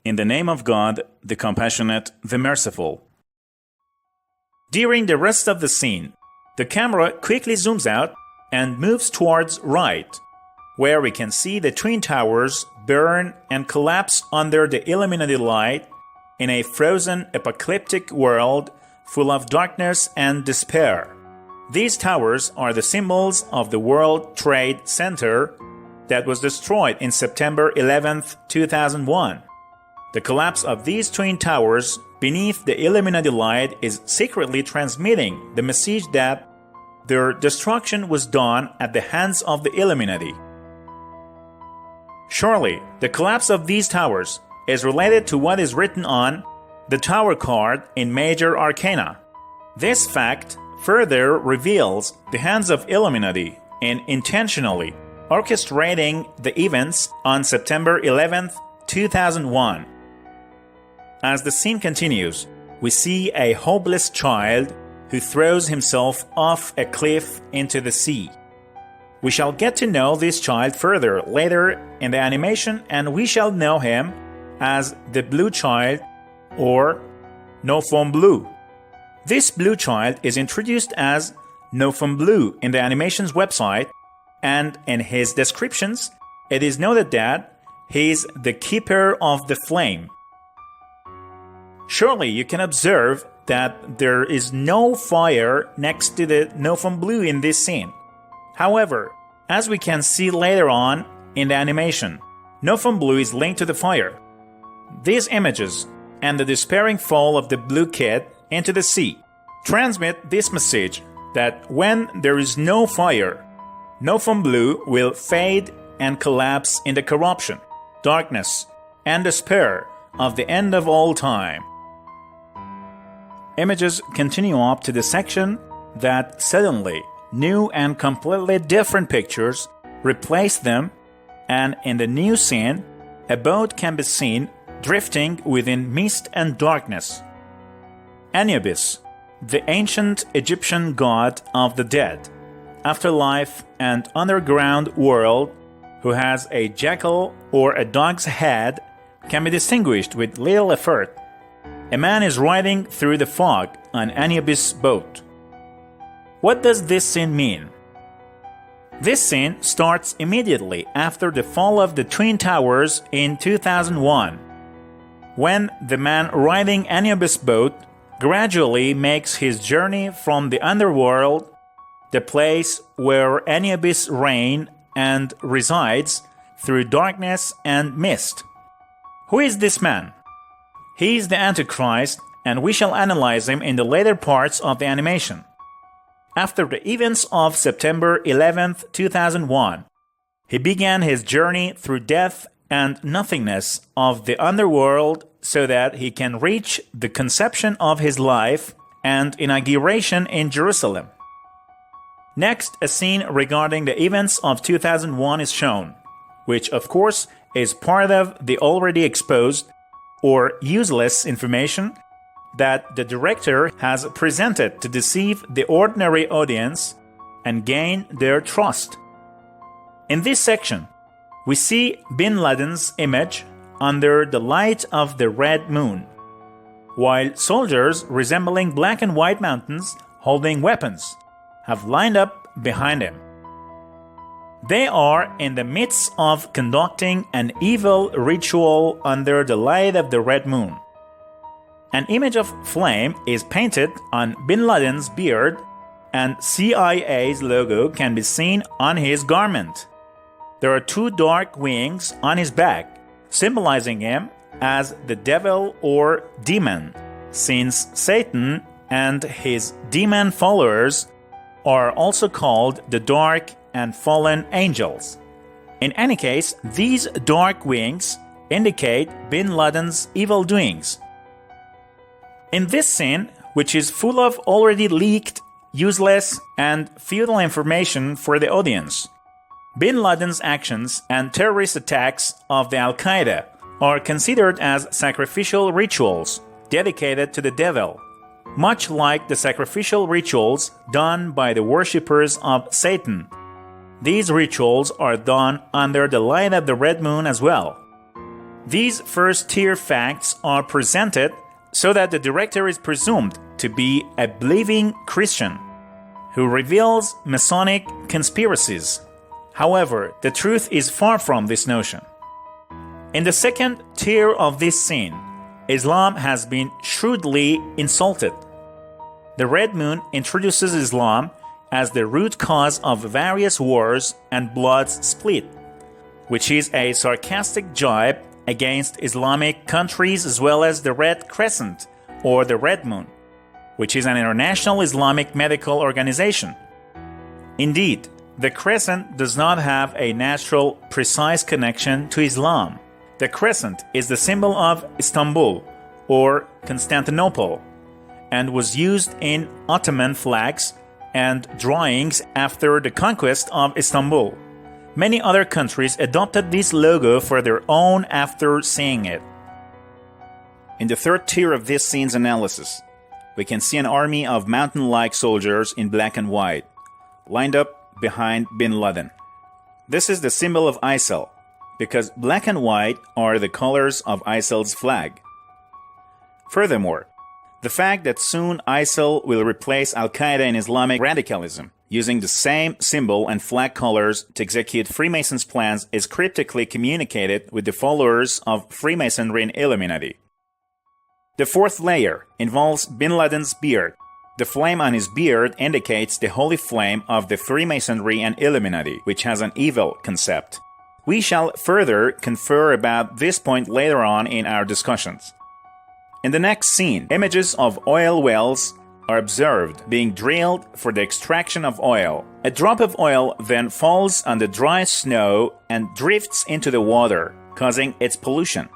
In the name of God, the compassionate, the merciful. During the rest of the scene, the camera quickly zooms out and moves towards right, where we can see the Twin Towers burn and collapse under the Illuminati light in a frozen apocalyptic world full of darkness and despair. These towers are the symbols of the World Trade Center that was destroyed in September 11, 2001. The collapse of these twin towers beneath the Illuminati light is secretly transmitting the message that their destruction was done at the hands of the Illuminati. Surely, the collapse of these towers is related to what is written on the Tower card in Major Arcana. This fact further reveals the hands of Illuminati in intentionally orchestrating the events on September 11, 2001. As the scene continues, we see a hopeless child who throws himself off a cliff into the sea. We shall get to know this child further later in the animation, and we shall know him as the Blue Child or Nofon Blue. This blue child is introduced as Nofon Blue in the animation's website, and in his descriptions, it is noted that he is the keeper of the flame. Surely you can observe that there is no fire next to the Nofon Blue in this scene. However, as we can see later on in the animation, Nofon Blue is linked to the fire. These images and the despairing fall of the blue kid into the sea transmit this message that when there is no fire, Nofon Blue will fade and collapse in the corruption, darkness, and despair of the end of all time. Images continue up to the section that suddenly new and completely different pictures replace them, and in the new scene, a boat can be seen drifting within mist and darkness. Anubis, the ancient Egyptian god of the dead, afterlife, and underground world, who has a jackal or a dog's head, can be distinguished with little effort. A man is riding through the fog on Anubis' boat. What does this scene mean? This scene starts immediately after the fall of the Twin Towers in 2001, when the man riding Anubis' boat gradually makes his journey from the underworld, the place where Anubis reigns and resides, through darkness and mist. Who is this man? He is the Antichrist, and we shall analyze him in the later parts of the animation. After the events of September 11, 2001, he began his journey through death and nothingness of the underworld so that he can reach the conception of his life and inauguration in Jerusalem. Next, a scene regarding the events of 2001 is shown, which of course is part of the already exposed or useless information that the director has presented to deceive the ordinary audience and gain their trust. In this section, we see Bin Laden's image under the light of the red moon, while soldiers resembling black and white mountains holding weapons have lined up behind him. They are in the midst of conducting an evil ritual under the light of the red moon. An image of flame is painted on Bin Laden's beard, and CIA's logo can be seen on his garment. There are two dark wings on his back, symbolizing him as the devil or demon, since Satan and his demon followers are also called the dark and fallen angels. In any case, these dark wings indicate Bin Laden's evil doings. In this scene, which is full of already leaked, useless, and futile information for the audience, Bin Laden's actions and terrorist attacks of the Al-Qaeda are considered as sacrificial rituals dedicated to the devil, much like the sacrificial rituals done by the worshippers of Satan. These rituals are done under the light of the red moon as well. These first-tier facts are presented so that the director is presumed to be a believing Christian who reveals Masonic conspiracies. However, the truth is far from this notion. In the second tier of this scene, Islam has been shrewdly insulted. The red moon introduces Islam as the root cause of various wars and bloods split, which is a sarcastic jibe against Islamic countries as well as the Red Crescent, or the Red Moon, which is an international Islamic medical organization. Indeed, the crescent does not have a natural, precise connection to Islam. The crescent is the symbol of Istanbul, or Constantinople, and was used in Ottoman flags and drawings after the conquest of Istanbul. Many other countries adopted this logo for their own after seeing it. In the third tier of this scene's analysis, we can see an army of mountain-like soldiers in black and white, lined up behind bin Laden. This is the symbol of ISIL, because black and white are the colors of ISIL's flag. Furthermore, the fact that soon ISIL will replace Al-Qaeda in Islamic radicalism, using the same symbol and flag colors to execute Freemasons' plans, is cryptically communicated with the followers of Freemasonry and Illuminati. The fourth layer involves bin Laden's beard. The flame on his beard indicates the holy flame of the Freemasonry and Illuminati, which has an evil concept. We shall further confer about this point later on in our discussions. In the next scene, images of oil wells are observed being drilled for the extraction of oil. A drop of oil then falls on the dry snow and drifts into the water, causing its pollution.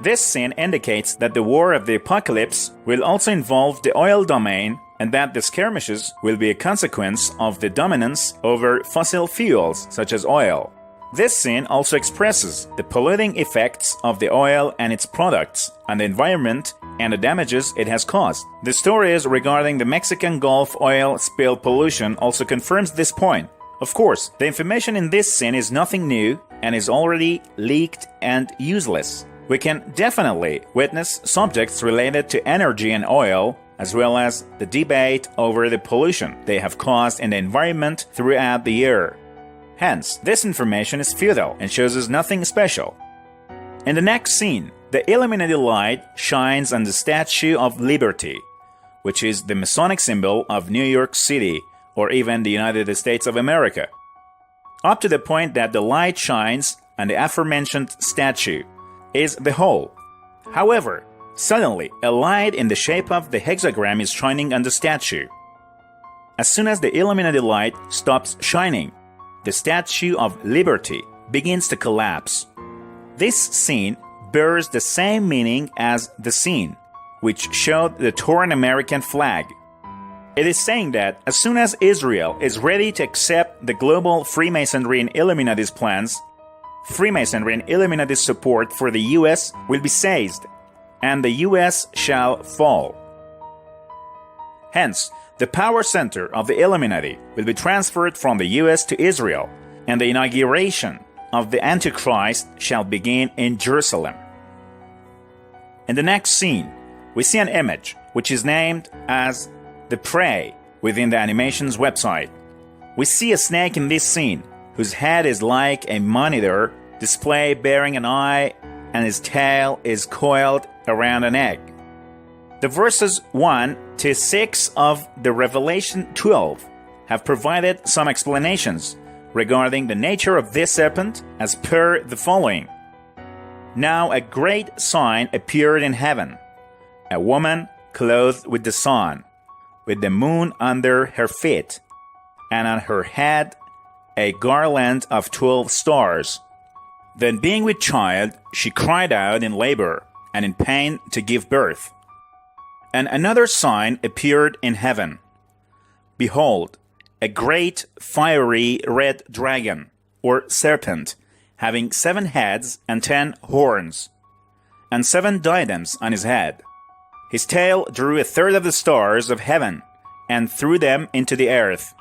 This scene indicates that the war of the apocalypse will also involve the oil domain and that the skirmishes will be a consequence of the dominance over fossil fuels such as oil. This scene also expresses the polluting effects of the oil and its products on the environment and the damages it has caused. The stories regarding the Mexican Gulf oil spill pollution also confirms this point. Of course, the information in this scene is nothing new and is already leaked and useless. We can definitely witness subjects related to energy and oil, as well as the debate over the pollution they have caused in the environment throughout the year. Hence, this information is futile and shows us nothing special. In the next scene, the Illuminati light shines on the Statue of Liberty, which is the Masonic symbol of New York City, or even the United States of America, up to the point that the light shines on the aforementioned statue is the whole. However, suddenly, a light in the shape of the hexagram is shining on the statue. As soon as the Illuminati light stops shining, the Statue of Liberty begins to collapse. This scene bears the same meaning as the scene, which showed the torn American flag. It is saying that as soon as Israel is ready to accept the global Freemasonry and Illuminati's plans, Freemasonry and Illuminati's support for the US will be seized, and the US shall fall. Hence, the power center of the Illuminati will be transferred from the US to Israel, and the inauguration of the Antichrist shall begin in Jerusalem. In the next scene, we see an image which is named as the prey within the animation's website. We see a snake in this scene, whose head is like a monitor display bearing an eye, and his tail is coiled around an egg. The verses 1 to 6 of the Revelation 12 have provided some explanations regarding the nature of this serpent as per the following. Now a great sign appeared in heaven, a woman clothed with the sun, with the moon under her feet, and on her head a garland of 12 stars. Then being with child, she cried out in labor and in pain to give birth. And another sign appeared in heaven. Behold, a great fiery red dragon, or serpent, having 7 heads and 10 horns, and 7 diadems on his head. His tail drew 1/3 of the stars of heaven, and threw them into the earth.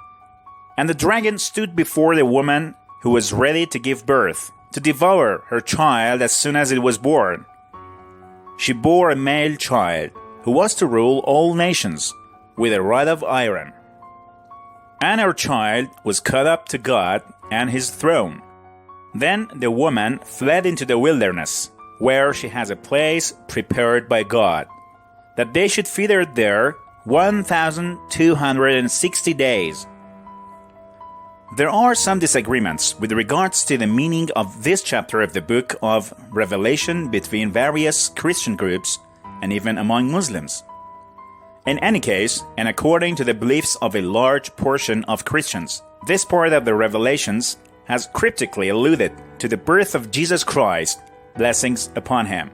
And the dragon stood before the woman who was ready to give birth, to devour her child as soon as it was born. She bore a male child who was to rule all nations with a rod of iron. And her child was caught up to God and his throne. Then the woman fled into the wilderness, where she has a place prepared by God, that they should feed her there 1,260 days. There are some disagreements with regards to the meaning of this chapter of the book of Revelation between various Christian groups and even among Muslims. In any case, and according to the beliefs of a large portion of Christians, this part of the Revelations has cryptically alluded to the birth of Jesus Christ, blessings upon him,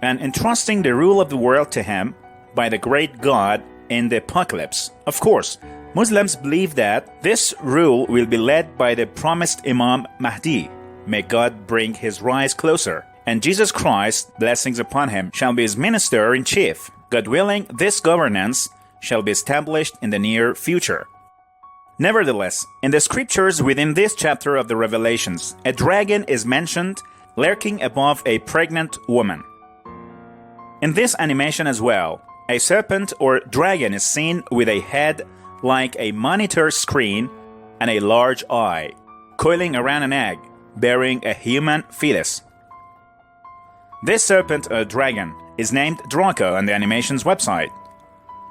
and entrusting the rule of the world to him by the great God in the apocalypse. Of course, Muslims believe that this rule will be led by the promised Imam Mahdi, may God bring his rise closer, and Jesus Christ, blessings upon him, shall be his minister-in-chief. God willing, this governance shall be established in the near future. Nevertheless, in the scriptures within this chapter of the Revelations, a dragon is mentioned lurking above a pregnant woman. In this animation as well, a serpent or dragon is seen with a head like a monitor screen and a large eye, coiling around an egg, bearing a human fetus. This serpent or dragon is named Draco on the animation's website.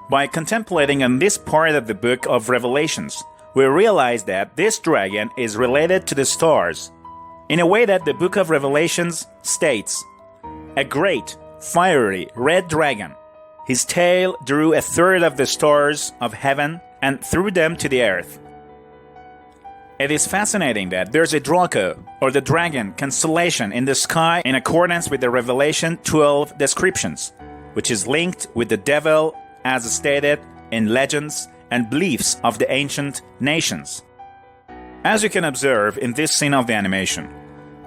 By contemplating on this part of the book of Revelations, we realize that this dragon is related to the stars, in a way that the book of Revelations states, a great, fiery, red dragon. His tail drew a third of the stars of heaven and threw them to the earth. It is fascinating that there's a Draco, or the dragon, constellation in the sky in accordance with the Revelation 12 descriptions, which is linked with the devil as stated in legends and beliefs of the ancient nations. As you can observe in this scene of the animation,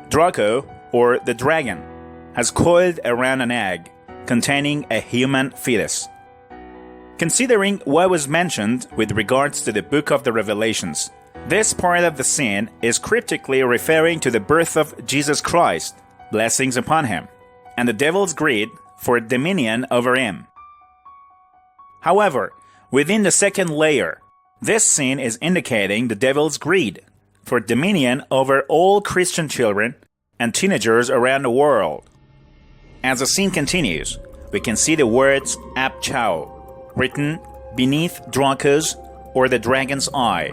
Draco, or the dragon, has coiled around an egg containing a human fetus. Considering what was mentioned with regards to the book of the Revelations, this part of the scene is cryptically referring to the birth of Jesus Christ, blessings upon him, and the devil's greed for dominion over him. However, within the second layer, this scene is indicating the devil's greed for dominion over all Christian children and teenagers around the world. As the scene continues, we can see the words Ab Chao written beneath Draco's or the dragon's eye.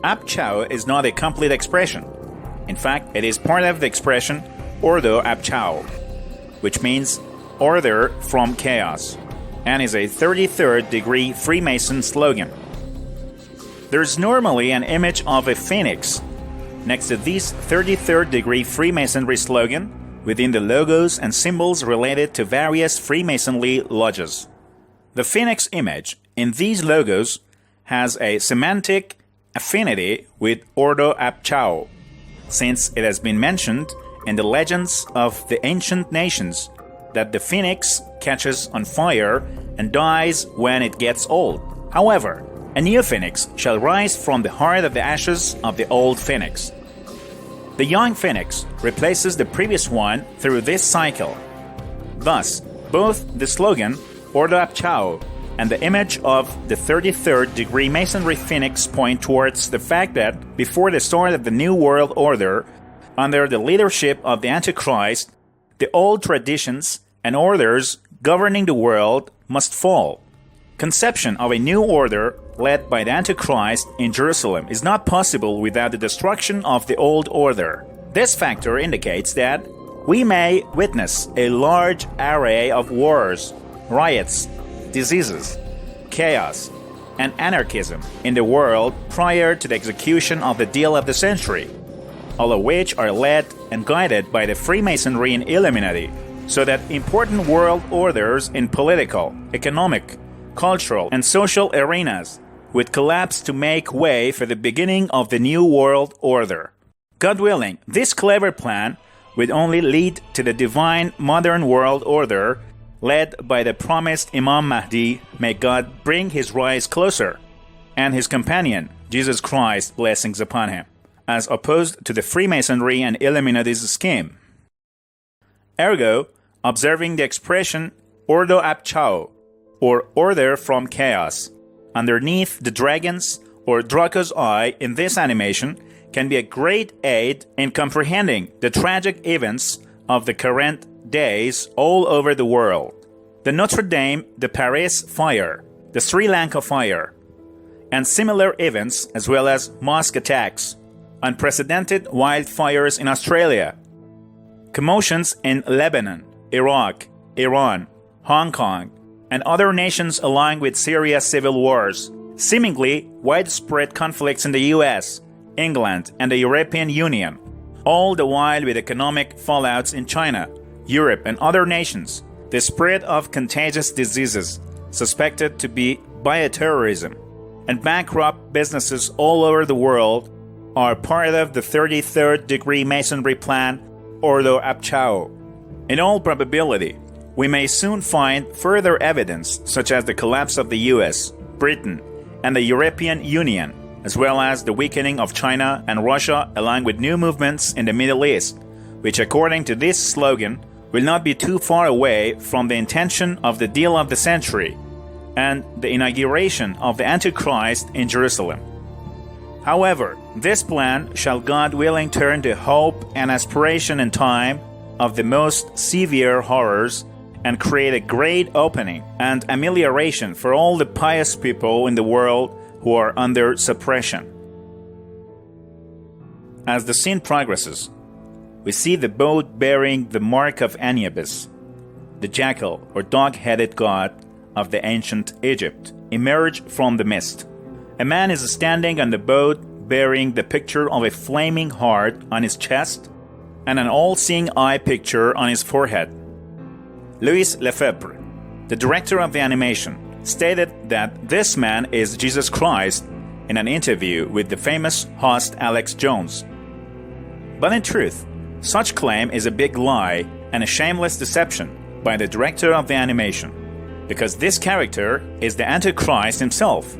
Ab Chao is not a complete expression. In fact, it is part of the expression Ordo Ab Chao, which means order from chaos, and is a 33rd degree Freemason slogan. There's normally an image of a phoenix next to this 33rd degree Freemasonry slogan within the logos and symbols related to various Freemasonry lodges. The phoenix image in these logos has a semantic affinity with Ordo Ab Chao, since it has been mentioned in the legends of the ancient nations that the phoenix catches on fire and dies when it gets old. However, a new phoenix shall rise from the heart of the ashes of the old phoenix. The young phoenix replaces the previous one through this cycle. Thus, both the slogan Ordo Ab Chao and the image of the 33rd degree Masonry phoenix point towards the fact that before the start of the New World Order, under the leadership of the Antichrist, the old traditions and orders governing the world must fall. Conception of a new order led by the Antichrist in Jerusalem is not possible without the destruction of the old order. This factor indicates that we may witness a large array of wars, riots, diseases, chaos, and anarchism in the world prior to the execution of the deal of the century, all of which are led and guided by the Freemasonry and Illuminati, so that important world orders in political, economic, cultural, and social arenas would collapse to make way for the beginning of the New World Order. God willing, this clever plan would only lead to the divine modern world order led by the promised Imam Mahdi, may God bring his rise closer, and his companion, Jesus Christ, blessings upon him. as opposed to the Freemasonry and Illuminati's scheme. Ergo, observing the expression ordo ab chao, or order from chaos, underneath the dragon's or Draco's eye in this animation can be a great aid in comprehending the tragic events of the current days all over the world. The Notre Dame de Paris fire, the Sri Lanka fire, and similar events as well as mosque attacks, unprecedented wildfires in Australia, commotions in Lebanon, Iraq, Iran, Hong Kong, and other nations along with Syria's civil wars, seemingly widespread conflicts in the US, England, and the European Union, all the while with economic fallouts in China, Europe, and other nations, the spread of contagious diseases suspected to be bioterrorism, and bankrupt businesses all over the world are part of the 33rd degree Masonry plan Ordo ab chao. In all probability, we may soon find further evidence such as the collapse of the US, Britain, and the European Union, as well as the weakening of China and Russia along with new movements in the Middle East, which according to this slogan will not be too far away from the intention of the deal of the century and the inauguration of the Antichrist in Jerusalem. However, this plan shall God willing turn to hope and aspiration in time of the most severe horrors and create a great opening and amelioration for all the pious people in the world who are under suppression. As the scene progresses, we see the boat bearing the mark of Anubis, the jackal or dog-headed god of the ancient Egypt, emerge from the mist. A man is standing on the boat bearing the picture of a flaming heart on his chest and an all-seeing eye picture on his forehead. Louis Lefebvre, the director of the animation, stated that this man is Jesus Christ in an interview with the famous host Alex Jones. But in truth, such claim is a big lie and a shameless deception by the director of the animation, because this character is the Antichrist himself,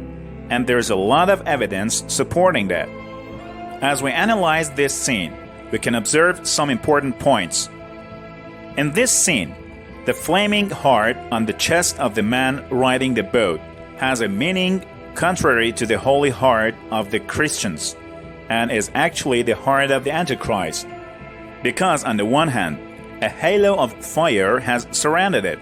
and there's a lot of evidence supporting that. As we analyze this scene, we can observe some important points. In this scene, the flaming heart on the chest of the man riding the boat has a meaning contrary to the holy heart of the Christians, and is actually the heart of the Antichrist, because on the one hand, a halo of fire has surrounded it.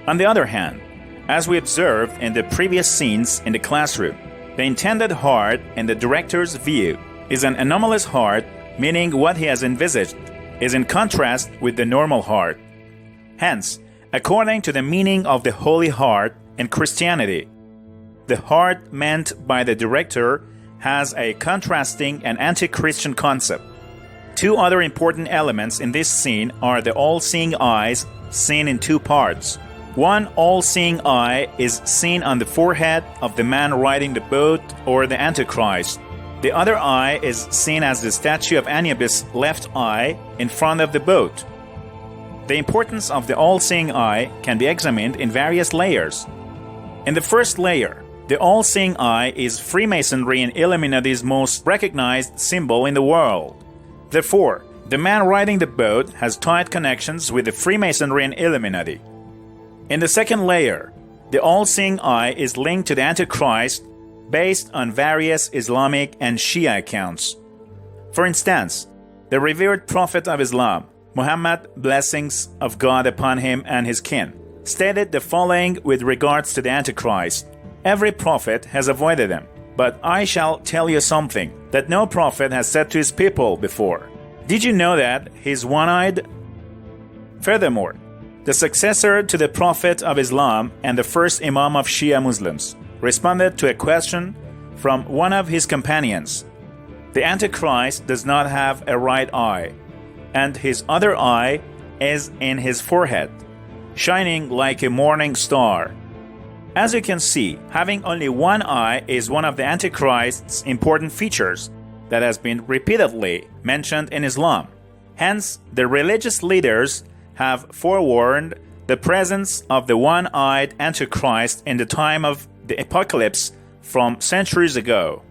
On the other hand, as we observed in the previous scenes in the classroom, the intended heart in the director's view is an anomalous heart, meaning what he has envisaged is in contrast with the normal heart. Hence, according to the meaning of the Holy Heart in Christianity, the heart meant by the director has a contrasting and anti-Christian concept. Two other important elements in this scene are the all-seeing eyes seen in two parts. One all-seeing eye is seen on the forehead of the man riding the boat or the Antichrist. The other eye is seen as the statue of Anubis' left eye in front of the boat. The importance of the all-seeing eye can be examined in various layers. In the first layer, the all-seeing eye is Freemasonry and Illuminati's most recognized symbol in the world. Therefore, the man riding the boat has tight connections with the Freemasonry and Illuminati. In the second layer, the all-seeing eye is linked to the Antichrist based on various Islamic and Shia accounts. For instance, the revered prophet of Islam, Muhammad, blessings of God upon him and his kin, stated the following with regards to the Antichrist: "Every prophet has avoided him, but I shall tell you something that no prophet has said to his people before. Did you know that he's one-eyed?" Furthermore, the successor to the prophet of Islam and the first imam of Shia Muslims responded to a question from one of his companions. The Antichrist does not have a right eye, and his other eye is in his forehead, shining like a morning star. As you can see, having only one eye is one of the Antichrist's important features that has been repeatedly mentioned in Islam. Hence, the religious leaders have forewarned the presence of the one-eyed Antichrist in the time of the apocalypse from centuries ago.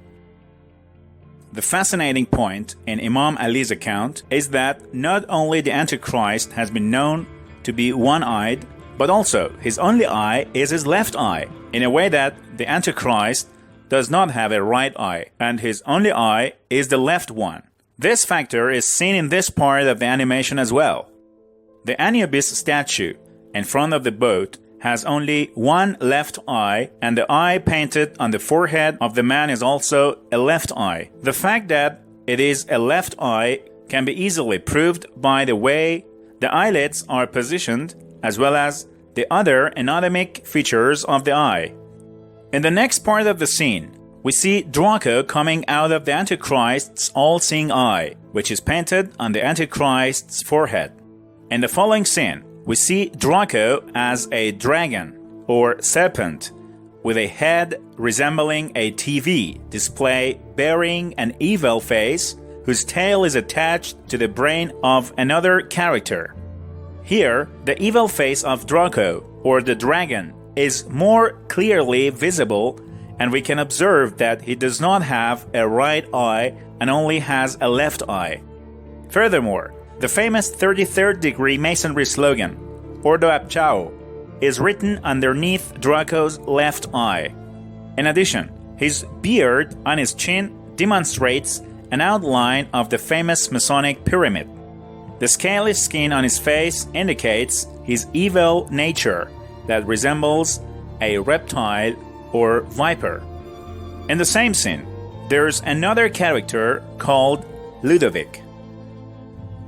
The fascinating point in Imam Ali's account is that not only the Antichrist has been known to be one-eyed, but also his only eye is his left eye, in a way that the Antichrist does not have a right eye, and his only eye is the left one. This factor is seen in this part of the animation as well. The Anubis statue in front of the boat has only one left eye, and the eye painted on the forehead of the man is also a left eye. The fact that it is a left eye can be easily proved by the way the eyelids are positioned, as well as the other anatomic features of the eye. In the next part of the scene, we see Draco coming out of the Antichrist's all-seeing eye, which is painted on the Antichrist's forehead. In the following scene, we see Draco as a dragon or serpent with a head resembling a TV display bearing an evil face whose tail is attached to the brain of another character. Here, the evil face of Draco or the dragon is more clearly visible, and we can observe that he does not have a right eye and only has a left eye. Furthermore, the famous 33rd degree masonry slogan, Ordo ab Chao, is written underneath Draco's left eye. In addition, his beard on his chin demonstrates an outline of the famous Masonic pyramid. The scaly skin on his face indicates his evil nature that resembles a reptile or viper. In the same scene, there's another character called Ludovic,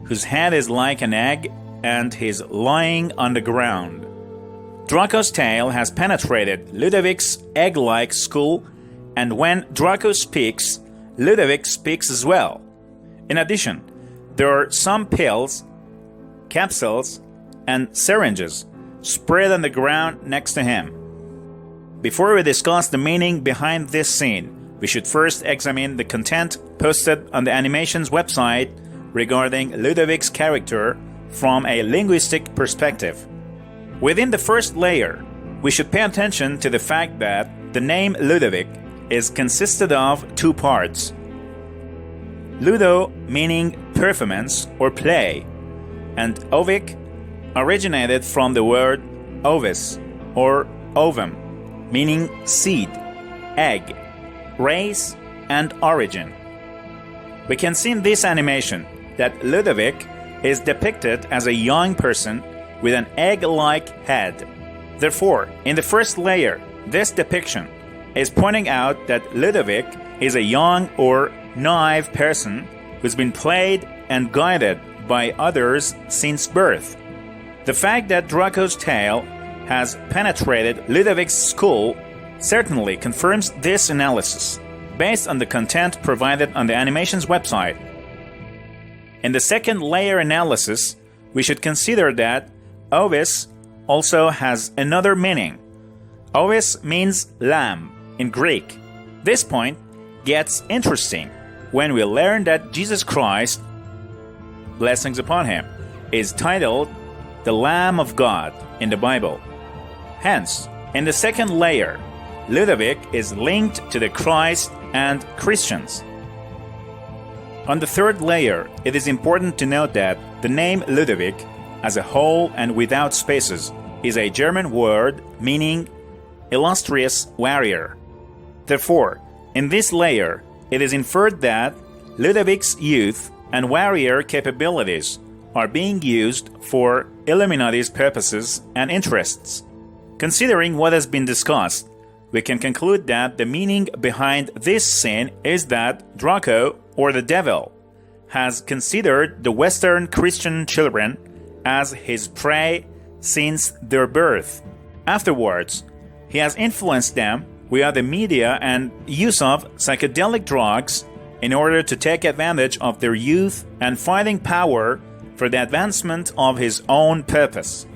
whose head is like an egg and he's lying on the ground. Draco's tail has penetrated Ludovic's egg-like skull, and when Draco speaks, Ludovic speaks as well. In addition, there are some pills, capsules, and syringes spread on the ground next to him. Before we discuss the meaning behind this scene, we should first examine the content posted on the animation's website regarding Ludovic's character from a linguistic perspective. Within the first layer, we should pay attention to the fact that the name Ludovic is consisted of two parts. Ludo meaning performance or play, and ovic originated from the word ovis or ovum, meaning seed, egg, race, and origin. We can see in this animation that Ludovic is depicted as a young person with an egg-like head. Therefore, in the first layer, this depiction is pointing out that Ludovic is a young or naive person who's been played and guided by others since birth. The fact that Draco's tail has penetrated Ludovic's skull certainly confirms this analysis, based on the content provided on the animation's website. In the second layer analysis, we should consider that ovis also has another meaning. Ovis means lamb in Greek. This point gets interesting when we learn that Jesus Christ, blessings upon him, is titled the Lamb of God in the Bible. Hence, in the second layer, Ludovic is linked to the Christ and Christians. On the third layer, it is important to note that the name Ludovic, as a whole and without spaces, is a German word meaning illustrious warrior. Therefore, in this layer, it is inferred that Ludovic's youth and warrior capabilities are being used for Illuminati's purposes and interests. Considering what has been discussed, we can conclude that the meaning behind this scene is that Draco, or the devil, has considered the Western Christian children as his prey since their birth. Afterwards, he has influenced them via the media and use of psychedelic drugs in order to take advantage of their youth and fighting power for the advancement of his own purpose.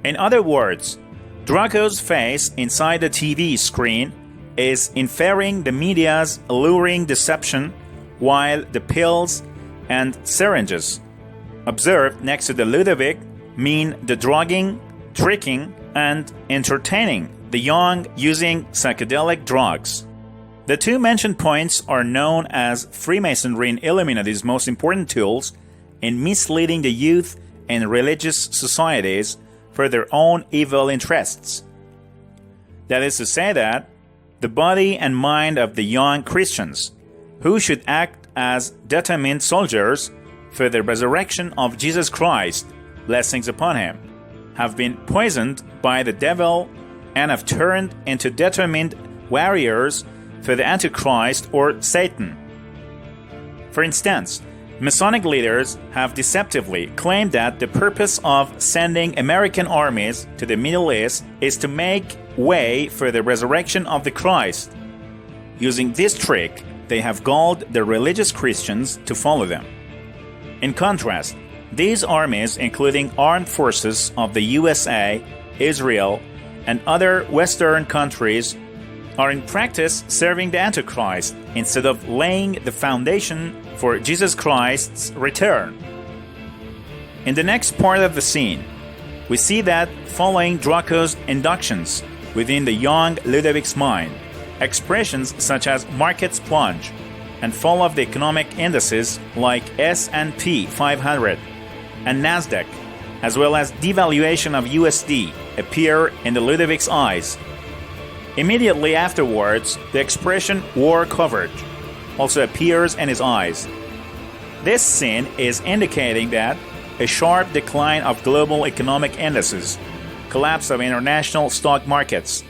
In other words, Draco's face inside the TV screen is inferring the media's alluring deception, while the pills and syringes observed next to the Ludovic mean the drugging, tricking, and entertaining the young using psychedelic drugs. The two mentioned points are known as Freemasonry and Illuminati's most important tools in misleading the youth in religious societies for their own evil interests. That is to say that the body and mind of the young Christians, who should act as determined soldiers for the resurrection of Jesus Christ, blessings upon him, have been poisoned by the devil and have turned into determined warriors for the Antichrist or Satan. For instance, Masonic leaders have deceptively claimed that the purpose of sending American armies to the Middle East is to make way for the resurrection of the Christ. Using this trick, they have gulled the religious Christians to follow them. In contrast, these armies, including armed forces of the USA, Israel, and other Western countries, are in practice serving the Antichrist instead of laying the foundation for Jesus Christ's return. In the next part of the scene, we see that following Draco's inductions within the young Ludovic's mind, expressions such as market's plunge and fall of the economic indices like S&P 500 and Nasdaq, as well as devaluation of USD, appear in the Ludovic's eyes. Immediately afterwards, the expression war coverage also appears in his eyes. This scene is indicating that a sharp decline of global economic indices, collapse of international stock markets,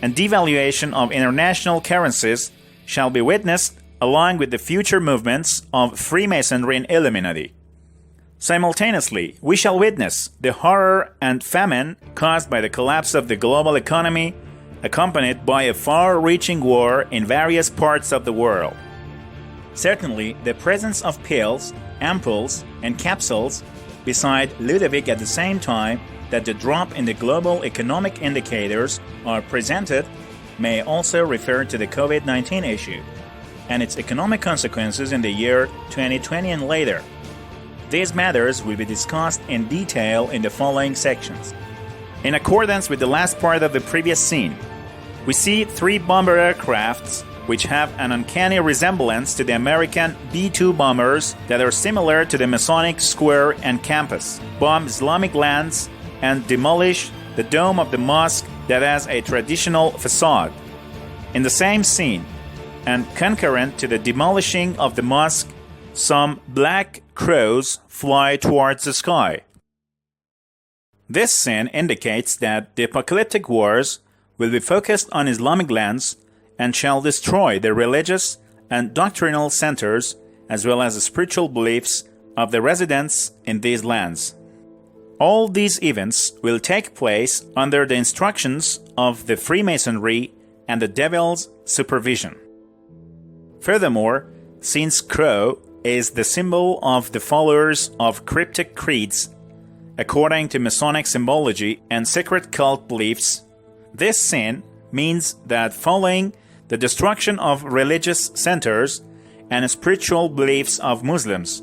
and devaluation of international currencies shall be witnessed along with the future movements of Freemasonry and Illuminati. Simultaneously, we shall witness the horror and famine caused by the collapse of the global economy, accompanied by a far-reaching war in various parts of the world. Certainly, the presence of pills, ampoules, and capsules beside Ludovic at the same time that the drop in the global economic indicators are presented may also refer to the COVID-19 issue and its economic consequences in the year 2020 and later. These matters will be discussed in detail in the following sections. In accordance with the last part of the previous scene, we see three bomber aircrafts which have an uncanny resemblance to the American B-2 bombers that are similar to the Masonic Square and Campus, bomb Islamic lands, and demolish the dome of the mosque that has a traditional facade. In the same scene, and concurrent to the demolishing of the mosque, some black crows fly towards the sky. This scene indicates that the apocalyptic wars will be focused on Islamic lands and shall destroy the religious and doctrinal centers as well as the spiritual beliefs of the residents in these lands. All these events will take place under the instructions of the Freemasonry and the devil's supervision. Furthermore, since crow is the symbol of the followers of cryptic creeds, according to Masonic symbology and secret cult beliefs, this sin means that following the destruction of religious centers and spiritual beliefs of Muslims,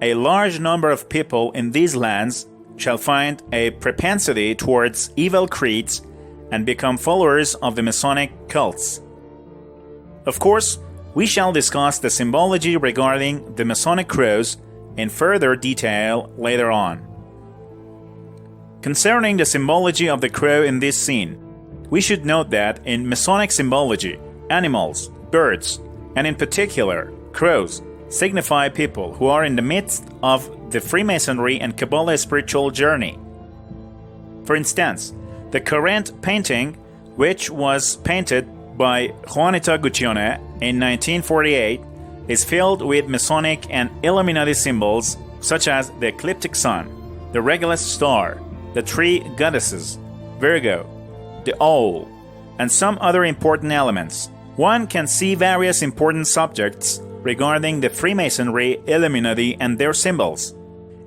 a large number of people in these lands shall find a propensity towards evil creeds and become followers of the Masonic cults. Of course, we shall discuss the symbology regarding the Masonic crows in further detail later on. Concerning the symbology of the crow in this scene, we should note that in Masonic symbology, animals, birds, and in particular, crows, signify people who are in the midst of the Freemasonry and Kabbalah spiritual journey. For instance, the current painting, which was painted by Juanita Guccione in 1948, is filled with Masonic and Illuminati symbols such as the ecliptic sun, the Regulus star, the three goddesses, Virgo, the owl, and some other important elements. One can see various important subjects regarding the Freemasonry, Illuminati, and their symbols.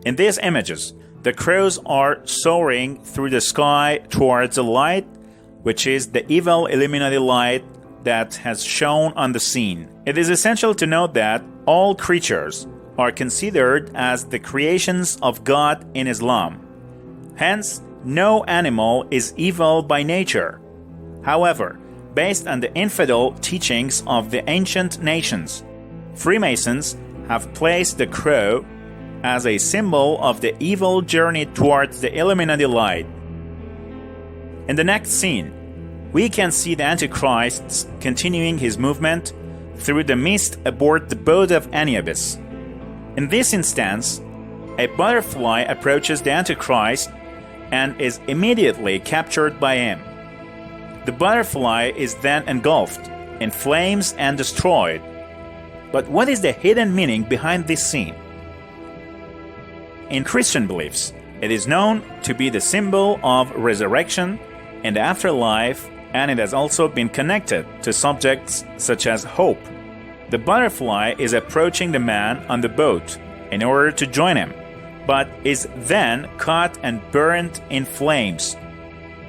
In these images, the crows are soaring through the sky towards the light, which is the evil Illuminati light that has shone on the scene. It is essential to note that all creatures are considered as the creations of God in Islam. Hence, no animal is evil by nature. However, based on the infidel teachings of the ancient nations. Freemasons have placed the crow as a symbol of the evil journey towards the Illuminati light. In the next scene, we can see the Antichrist continuing his movement through the mist aboard the boat of Anubis. In this instance, a butterfly approaches the Antichrist and is immediately captured by him. The butterfly is then engulfed in flames and destroyed. But what is the hidden meaning behind this scene? In Christian beliefs, it is known to be the symbol of resurrection and afterlife, and it has also been connected to subjects such as hope. The butterfly is approaching the man on the boat in order to join him, but is then caught and burned in flames.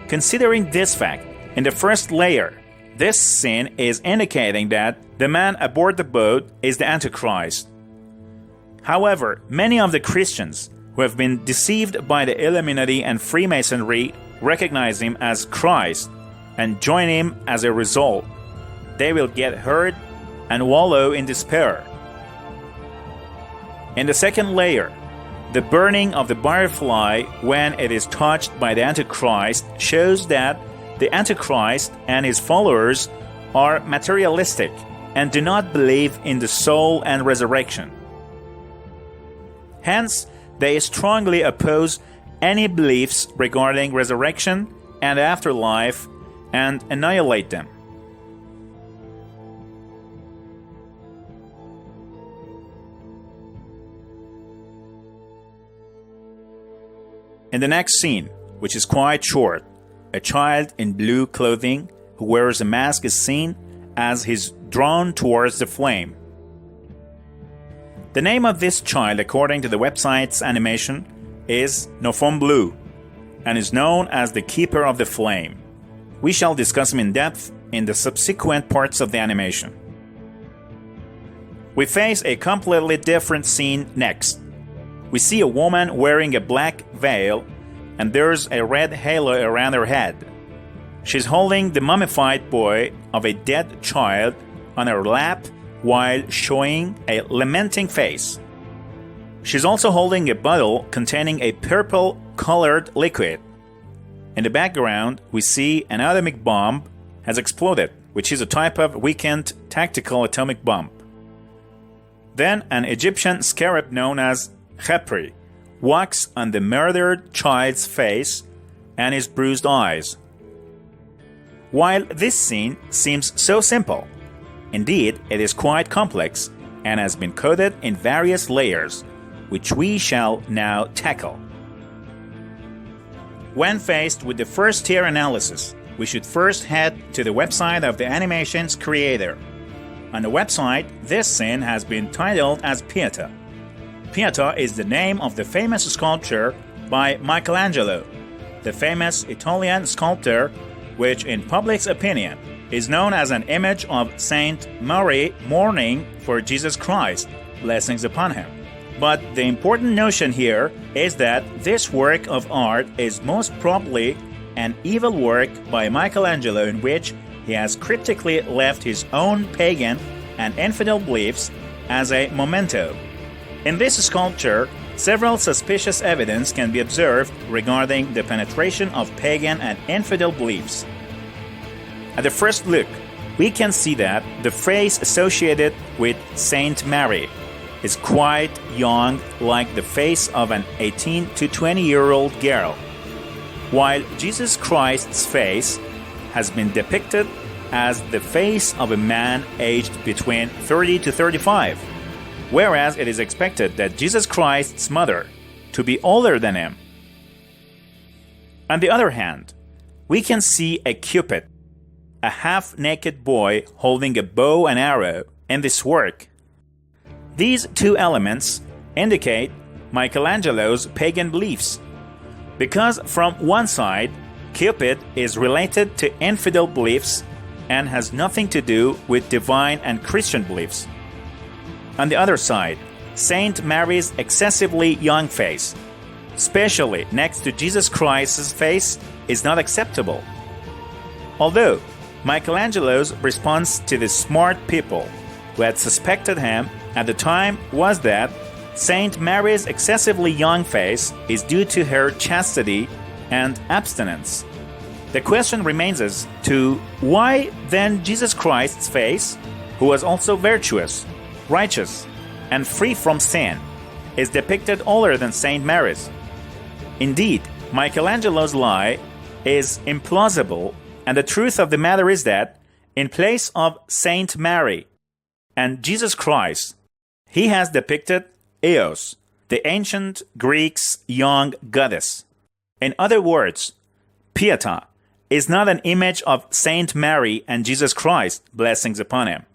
Considering this fact, in the first layer, this scene is indicating that the man aboard the boat is the Antichrist. However, many of the Christians who have been deceived by the Illuminati and Freemasonry recognize him as Christ and join him as a result. They will get hurt and wallow in despair. In the second layer, the burning of the butterfly when it is touched by the Antichrist shows that the Antichrist and his followers are materialistic and do not believe in the soul and resurrection. Hence, they strongly oppose any beliefs regarding resurrection and afterlife and annihilate them. In the next scene, which is quite short, a child in blue clothing who wears a mask is seen as he's drawn towards the flame. The name of this child, according to the website's animation, is Nofon Blue and is known as the Keeper of the Flame. We shall discuss him in depth in the subsequent parts of the animation. We face a completely different scene next. We see a woman wearing a black veil and there's a red halo around her head. She's holding the mummified boy of a dead child on her lap while showing a lamenting face. She's also holding a bottle containing a purple-colored liquid. In the background, we see an atomic bomb has exploded, which is a type of weakened tactical atomic bomb. Then an Egyptian scarab known as Khepri walks on the murdered child's face and his bruised eyes. While this scene seems so simple, indeed it is quite complex and has been coded in various layers, which we shall now tackle. When faced with the first tier analysis, we should first head to the website of the animation's creator. On the website, this scene has been titled as Pieta. Pieta is the name of the famous sculpture by Michelangelo, the famous Italian sculptor, which in public's opinion is known as an image of Saint Mary mourning for Jesus Christ, blessings upon him. But the important notion here is that this work of art is most probably an evil work by Michelangelo in which he has cryptically left his own pagan and infidel beliefs as a memento. In this sculpture, several suspicious evidence can be observed regarding the penetration of pagan and infidel beliefs. At the first look, we can see that the face associated with Saint Mary is quite young, like the face of an 18 to 20-year-old girl, while Jesus Christ's face has been depicted as the face of a man aged between 30 to 35, whereas it is expected that Jesus Christ's mother to be older than him. On the other hand, we can see a Cupid, a half-naked boy holding a bow and arrow in this work. These two elements indicate Michelangelo's pagan beliefs, because from one side, Cupid is related to infidel beliefs and has nothing to do with divine and Christian beliefs. On the other side, Saint Mary's excessively young face, especially next to Jesus Christ's face, is not acceptable. Although Michelangelo's response to the smart people who had suspected him at the time was that Saint Mary's excessively young face is due to her chastity and abstinence. The question remains as to why then Jesus Christ's face, who was also virtuous, righteous, and free from sin, is depicted older than Saint Mary's. Indeed, Michelangelo's lie is implausible, and the truth of the matter is that, in place of Saint Mary and Jesus Christ, he has depicted Eos, the ancient Greeks' young goddess. In other words, Pieta is not an image of Saint Mary and Jesus Christ, blessings upon him,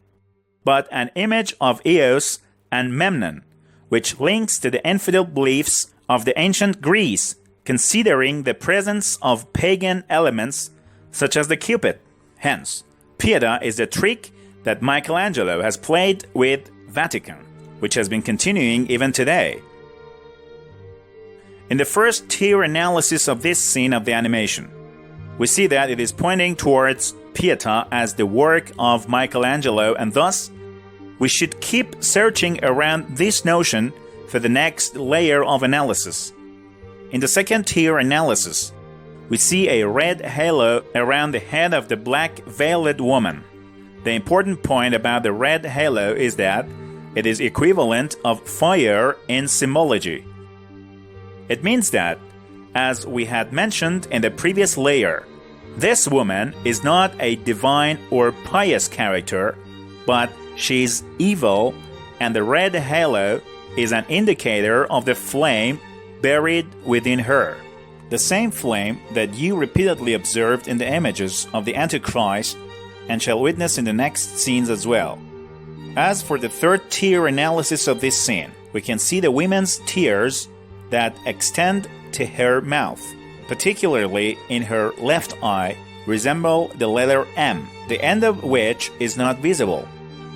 but an image of Eos and Memnon, which links to the infidel beliefs of the ancient Greece, considering the presence of pagan elements such as the Cupid. Hence, Pieta is the trick that Michelangelo has played with Vatican, which has been continuing even today. In the first tier analysis of this scene of the animation, we see that it is pointing towards Pieta as the work of Michelangelo, and thus we should keep searching around this notion for the next layer of analysis. In the second tier analysis, we see a red halo around the head of the black veiled woman. The important point about the red halo is that it is equivalent of fire in symbology. It means that, as we had mentioned in the previous layer, this woman is not a divine or pious character, but she's evil, and the red halo is an indicator of the flame buried within her. The same flame that you repeatedly observed in the images of the Antichrist and shall witness in the next scenes as well. As for the third tier analysis of this scene, we can see the woman's tears that extend to her mouth, particularly in her left eye, resemble the letter M, the end of which is not visible.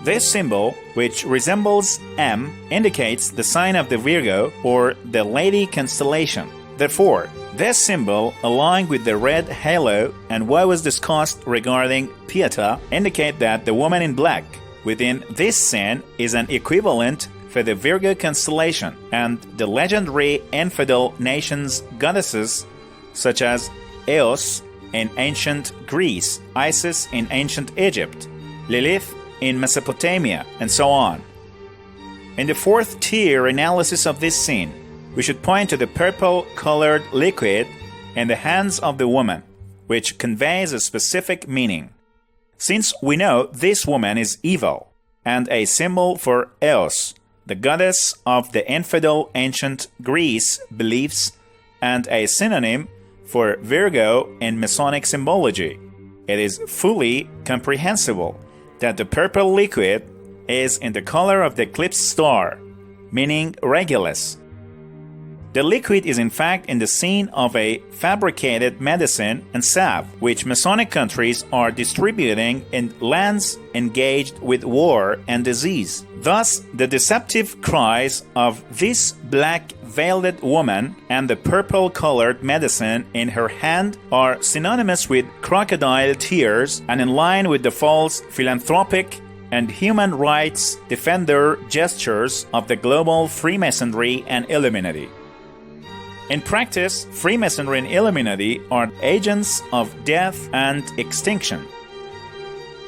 This symbol, which resembles M, indicates the sign of the Virgo or the Lady constellation. Therefore, this symbol, along with the red halo and what was discussed regarding Pieta, indicate that the woman in black within this scene is an equivalent for the Virgo constellation and the legendary infidel nations' goddesses such as Eos in ancient Greece, Isis in ancient Egypt, Lilith in Mesopotamia, and so on. In the fourth tier analysis of this scene, we should point to the purple-colored liquid in the hands of the woman, which conveys a specific meaning. Since we know this woman is evil and a symbol for Eos, the goddess of the infidel ancient Greece beliefs, and a synonym for Virgo in Masonic symbology, it is fully comprehensible that the purple liquid is in the color of the eclipse star, meaning Regulus. The liquid is in fact in the scene of a fabricated medicine and salve, which Masonic countries are distributing in lands engaged with war and disease. Thus, the deceptive cries of this black-veiled woman and the purple-colored medicine in her hand are synonymous with crocodile tears and in line with the false philanthropic and human rights defender gestures of the global Freemasonry and Illuminati. In practice, Freemasonry and Illuminati are agents of death and extinction.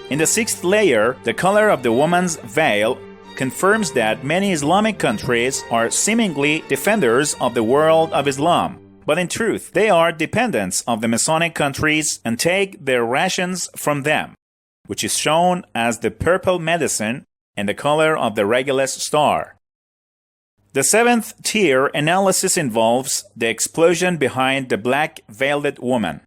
In the sixth layer, the color of the woman's veil confirms that many Islamic countries are seemingly defenders of the world of Islam, but in truth, they are dependents of the Masonic countries and take their rations from them, which is shown as the purple medicine in the color of the Regulus star. The seventh tier analysis involves the explosion behind the black-veiled woman.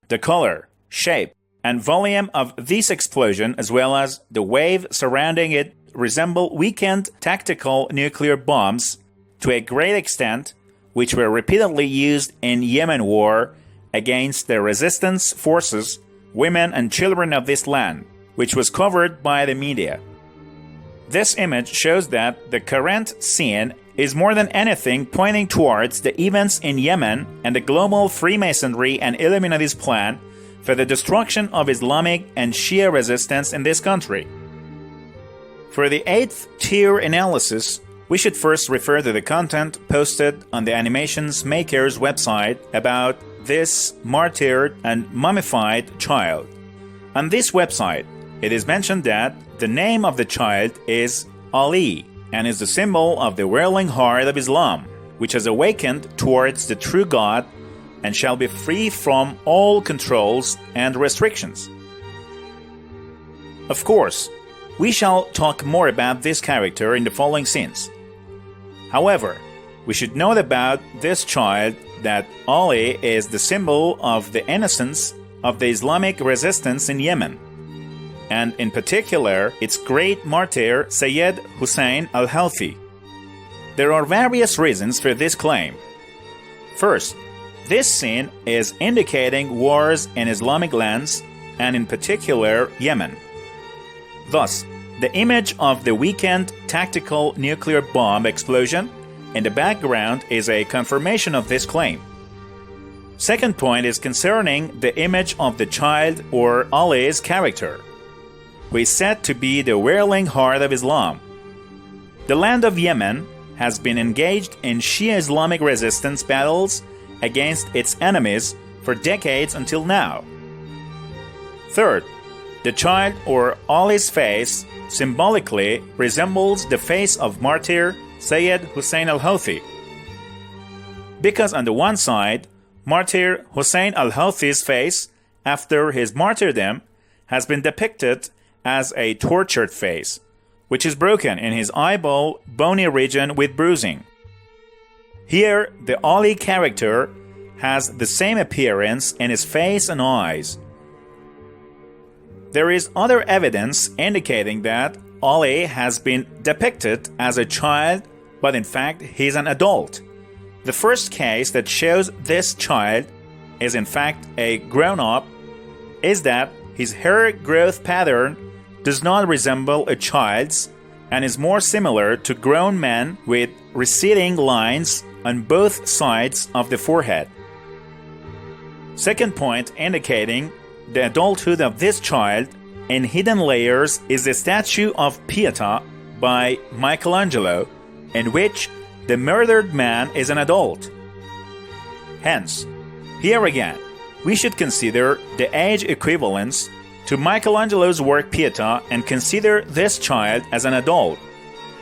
The color, shape, and volume of this explosion, as well as the wave surrounding it, resemble weakened tactical nuclear bombs to a great extent, which were repeatedly used in Yemen war against the resistance forces, women and children of this land, which was covered by the media. This image shows that the current scene is more than anything pointing towards the events in Yemen and the global Freemasonry and Illuminati's plan for the destruction of Islamic and Shia resistance in this country. For the 8th tier analysis, we should first refer to the content posted on the animations maker's website about this martyred and mummified child. On this website, it is mentioned that the name of the child is Ali and is the symbol of the whirling heart of Islam, which has awakened towards the true God and shall be free from all controls and restrictions. Of course, we shall talk more about this character in the following scenes. However, we should note about this child that Ali is the symbol of the innocence of the Islamic resistance in Yemen, and in particular its great martyr Sayyid Hussein al-Houthi. There are various reasons for this claim. First, this scene is indicating wars in Islamic lands, and in particular Yemen. Thus, the image of the weekend tactical nuclear bomb explosion in the background is a confirmation of this claim. Second point is concerning the image of the child or Ali's character, who is said to be the whirling heart of Islam. The land of Yemen has been engaged in Shia Islamic resistance battles against its enemies for decades until now. Third, the child or Ali's face symbolically resembles the face of martyr Sayyid Hussein al-Houthi. Because on the one side, martyr Hussein al-Houthi's face after his martyrdom has been depicted as a tortured face, which is broken in his eyeball bony region with bruising. Here, the Ali character has the same appearance in his face and eyes. There is other evidence indicating that Ali has been depicted as a child, but in fact he's an adult. The first case that shows this child is in fact a grown-up is that his hair growth pattern does not resemble a child's and is more similar to grown men with receding lines on both sides of the forehead. Second point indicating the adulthood of this child in hidden layers is the statue of Pietà by Michelangelo, in which the murdered man is an adult. Hence, here again, we should consider the age equivalence to Michelangelo's work Pietà and consider this child as an adult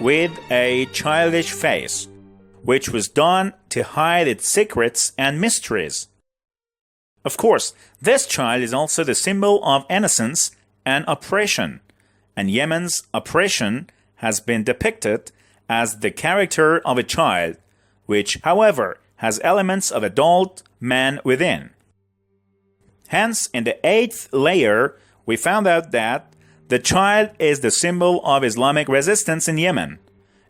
with a childish face, which was done to hide its secrets and mysteries. Of course, this child is also the symbol of innocence and oppression, and Yemen's oppression has been depicted as the character of a child, which, however, has elements of adult man within. Hence, in the 8th layer, we found out that the child is the symbol of Islamic resistance in Yemen,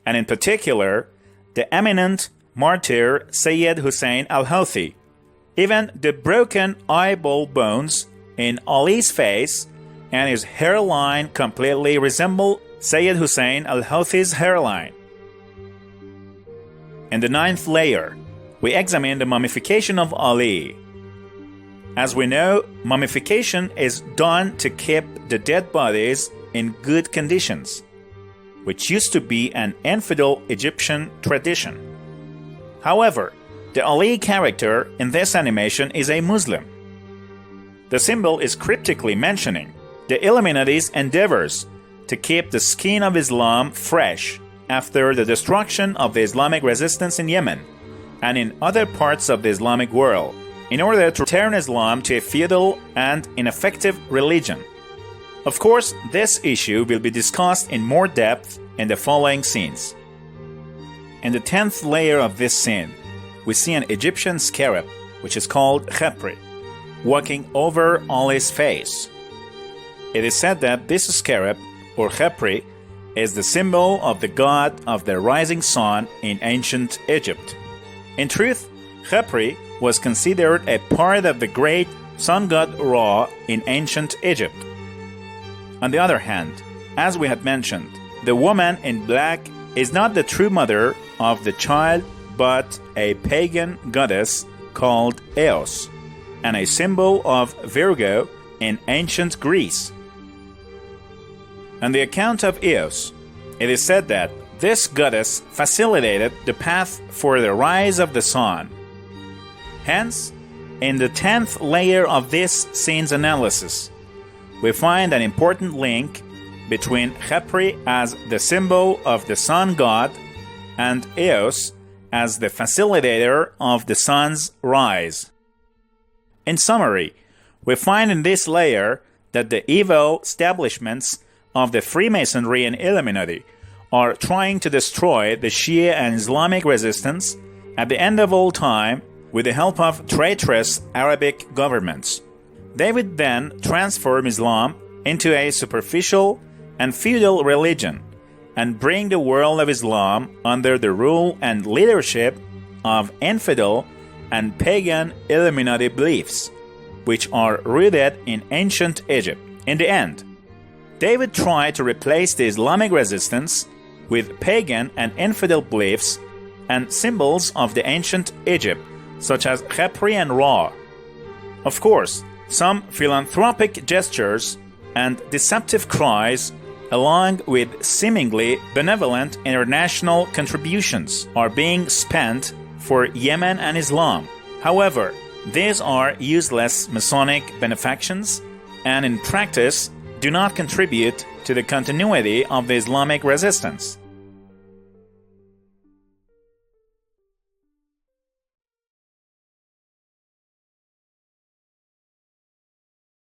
and in particular, the eminent martyr Sayyid Hussein al-Houthi. Even the broken eyeball bones in Ali's face and his hairline completely resemble Sayyid Hussein al-Houthi's hairline. In the 9th layer, we examine the mummification of Ali. As we know, mummification is done to keep the dead bodies in good conditions, which used to be an infidel Egyptian tradition. However, the Ali character in this animation is a Muslim. The symbol is cryptically mentioning the Illuminati's endeavors to keep the skin of Islam fresh after the destruction of the Islamic resistance in Yemen and in other parts of the Islamic world, in order to turn Islam to a feudal and ineffective religion. Of course, this issue will be discussed in more depth in the following scenes. In the 10th layer of this scene, we see an Egyptian scarab, which is called Khepri, walking over Ali's face. It is said that this scarab, or Khepri, is the symbol of the god of the rising sun in ancient Egypt. In truth, Khepri was considered a part of the great sun god Ra in ancient Egypt. On the other hand, as we had mentioned, the woman in black is not the true mother of the child, but a pagan goddess called Eos, and a symbol of Virgo in ancient Greece. On the account of Eos, it is said that this goddess facilitated the path for the rise of the sun. Hence, in the 10th layer of this scene's analysis, we find an important link between Khepri as the symbol of the sun god and Eos as the facilitator of the sun's rise. In summary, we find in this layer that the evil establishments of the Freemasonry and Illuminati are trying to destroy the Shia and Islamic resistance at the end of all time with the help of traitorous Arabic governments. They would then transform Islam into a superficial and feudal religion and bring the world of Islam under the rule and leadership of infidel and pagan Illuminati beliefs, which are rooted in ancient Egypt. In the end, they would try to replace the Islamic resistance with pagan and infidel beliefs and symbols of the ancient Egypt, such as Khepri and Ra. Of course, some philanthropic gestures and deceptive cries, along with seemingly benevolent international contributions, are being spent for Yemen and Islam. However, these are useless Masonic benefactions and in practice do not contribute to the continuity of the Islamic resistance.